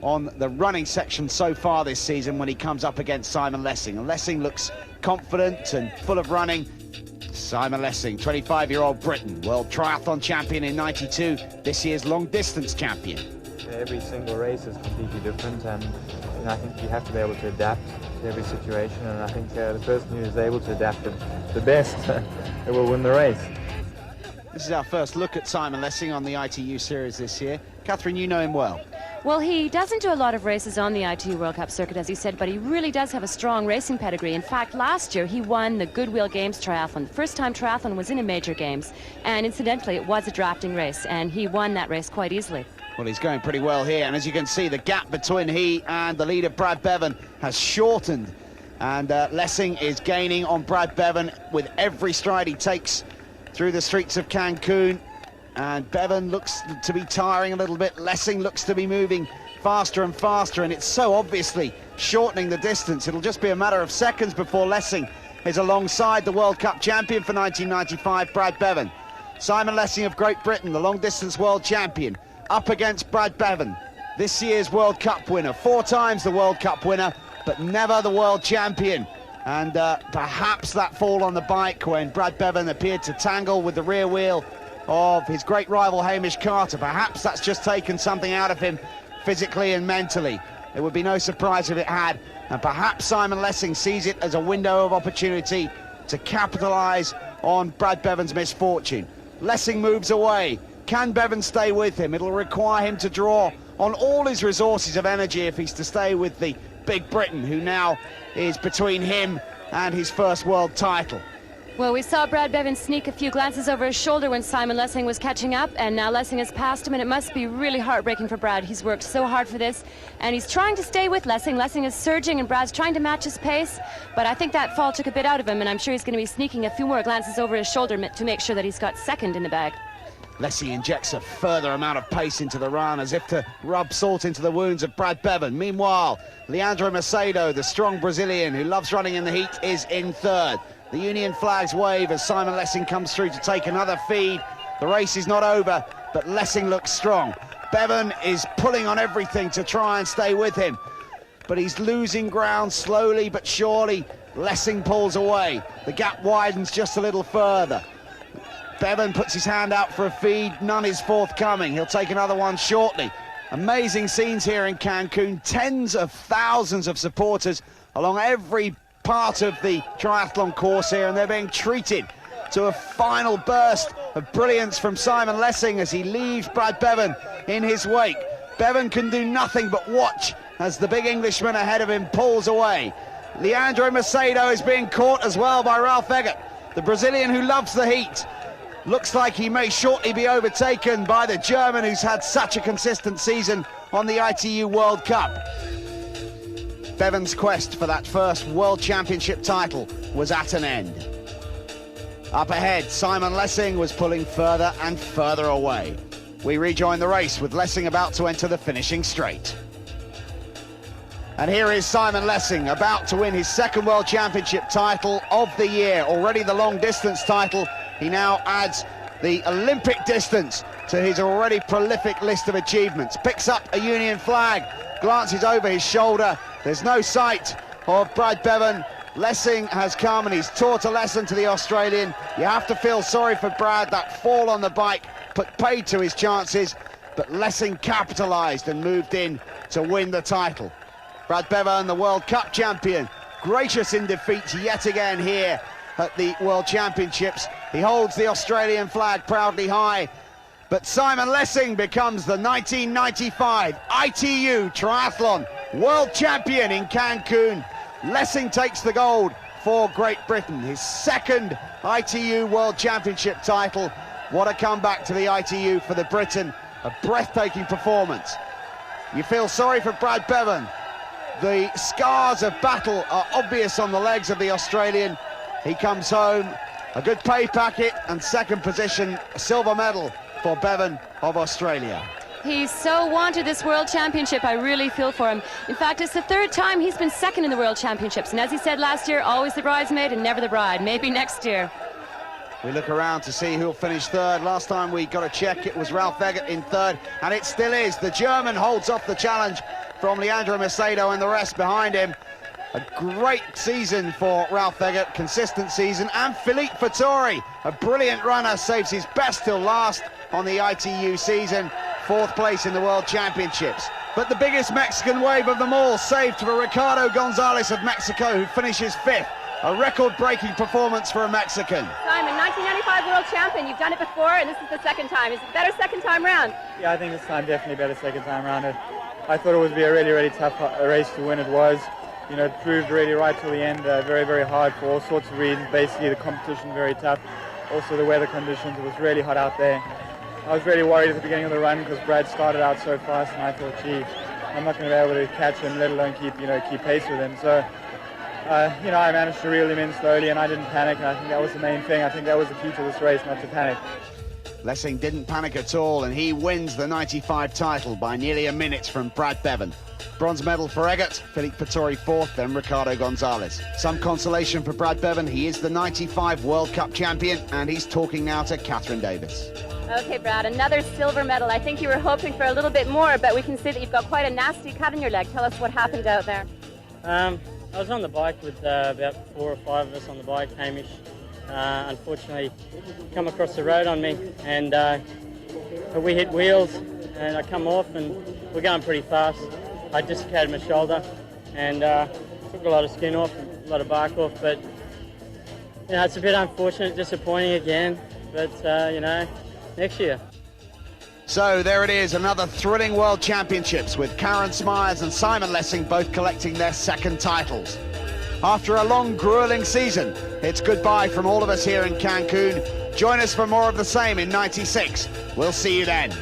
on the running section so far this season when he comes up against Simon Lessing. And Lessing looks confident and full of running. Simon Lessing, 25-year-old Briton, world triathlon champion in '92, this year's long-distance champion. Every single race is completely different, and I think you have to be able to adapt to every situation, and I think the person who is able to adapt the best will win the race. This is our first look at Simon Lessing on the ITU series this year. Katherine, you know him well. Well, he doesn't do a lot of races on the ITU World Cup circuit, as you said, but he really does have a strong racing pedigree. In fact, last year he won the Goodwill Games Triathlon. The first time triathlon was in a major games, and incidentally, it was a drafting race, and he won that race quite easily. Well, he's going pretty well here, and as you can see, the gap between he and the leader, Brad Beven, has shortened, and Lessing is gaining on Brad Beven with every stride he takes through the streets of Cancun. And Beven looks to be tiring a little bit. Lessing looks to be moving faster and faster, and it's so obviously shortening the distance. It'll just be a matter of seconds before Lessing is alongside the World Cup champion for 1995, Brad Beven. Simon Lessing of Great Britain, the long-distance world champion, up against Brad Beven, this year's World Cup winner, 4 times the World Cup winner, but never the world champion. And perhaps that fall on the bike when Brad Beven appeared to tangle with the rear wheel of his great rival Hamish Carter, perhaps that's just taken something out of him physically and mentally. It would be no surprise if it had, and perhaps Simon Lessing sees it as a window of opportunity to capitalise on Brad Beven's misfortune. Lessing moves away. Can Beven stay with him? It'll require him to draw on all his resources of energy if he's to stay with the Big Briton, who now is between him and his first world title. Well, we saw Brad Beven sneak a few glances over his shoulder when Simon Lessing was catching up, and now Lessing has passed him, and it must be really heartbreaking for Brad. He's worked so hard for this, and he's trying to stay with Lessing. Lessing is surging, and Brad's trying to match his pace, but I think that fall took a bit out of him, and I'm sure he's going to be sneaking a few more glances over his shoulder to make sure that he's got second in the bag. Lessing injects a further amount of pace into the run, as if to rub salt into the wounds of Brad Beven. Meanwhile, Leandro Macedo, the strong Brazilian who loves running in the heat, is in third. The Union flags wave as Simon Lessing comes through to take another feed. The race is not over, but Lessing looks strong. Beven is pulling on everything to try and stay with him, but he's losing ground slowly but surely. Lessing pulls away. The gap widens just a little further. Beven puts his hand out for a feed. None is forthcoming. He'll take another one shortly. Amazing scenes here in Cancun. Tens of thousands of supporters along every part of the triathlon course here, and they're being treated to a final burst of brilliance from Simon Lessing as he leaves Brad Beven in his wake. Beven can do nothing but watch as the big Englishman ahead of him pulls away. Leandro Macedo is being caught as well by Ralf Eggert, the Brazilian who loves the heat. Looks like he may shortly be overtaken by the German who's had such a consistent season on the ITU World Cup. Beven's quest for that first World Championship title was at an end. Up ahead, Simon Lessing was pulling further and further away. We rejoin the race with Lessing about to enter the finishing straight. And here is Simon Lessing about to win his second World Championship title of the year. Already the long distance title. He now adds the Olympic distance to his already prolific list of achievements. Picks up a Union flag, glances over his shoulder. There's no sight of Brad Beven. Lessing has come and he's taught a lesson to the Australian. You have to feel sorry for Brad. That fall on the bike put paid to his chances, but Lessing capitalised and moved in to win the title. Brad Beven, the World Cup champion, gracious in defeat yet again here at the World Championships. He holds the Australian flag proudly high, but Simon Lessing becomes the 1995 ITU Triathlon World Champion in Cancun. Lessing takes the gold for Great Britain, his second ITU World Championship title. What a comeback to the ITU for the Briton, a breathtaking performance. You feel sorry for Brad Beven. The scars of battle are obvious on the legs of the Australian. He comes home, a good pay packet and second position, a silver medal for Beven of Australia. He's so wanted this World Championship. I really feel for him. In fact, it's the third time he's been second in the World Championships. And as he said last year, always the bridesmaid and never the bride. Maybe next year. We look around to see who'll finish third. Last time we got a check, it was Ralf Eggert in third, and it still is. The German holds off the challenge from Leandro Macedo and the rest behind him. A great season for Ralf Eggert, consistent season, and Philippe Fattori, a brilliant runner, saves his best till last on the ITU season, fourth place in the World Championships. But the biggest Mexican wave of them all, saved for Ricardo Gonzalez of Mexico, who finishes fifth. A record-breaking performance for a Mexican. Simon, 1995 World Champion, you've done it before, and this is the second time. Is it better second time round? Yeah, I think this time definitely better second time round. I thought it would be a really, really tough race to win. It was. You know, it proved really right till the end. Very, very hard for all sorts of reasons. Basically, the competition very tough. Also, the weather conditions. It was really hot out there. I was really worried at the beginning of the run because Brad started out so fast, and I thought, gee, I'm not going to be able to catch him, let alone keep pace with him. So, you know, I managed to reel him in slowly, and I didn't panic. And I think that was the main thing. I think that was the key to this race, not to panic. Lessing didn't panic at all, and he wins the 95 title by nearly a minute from Brad Beven. Bronze medal for Eggert, Philippe Pittori fourth, then Ricardo Gonzalez. Some consolation for Brad Beven. He is the 95 World Cup champion, and he's talking now to Katherine Davis. Okay, Brad, another silver medal. I think you were hoping for a little bit more, but we can see that you've got quite a nasty cut in your leg. Tell us what happened out there. I was on the bike with about 4 or 5 of us on the bike. Hamish, unfortunately, come across the road on me, and we hit wheels, and I come off, and we're going pretty fast. I dislocated my shoulder, and took a lot of skin off, a lot of bark off, but you know, it's a bit unfortunate, disappointing again, but you know, next year. So there it is, another thrilling World Championships with Karen Smyers and Simon Lessing both collecting their second titles. After a long, grueling season, it's goodbye from all of us here in Cancun. Join us for more of the same in '96. We'll see you then.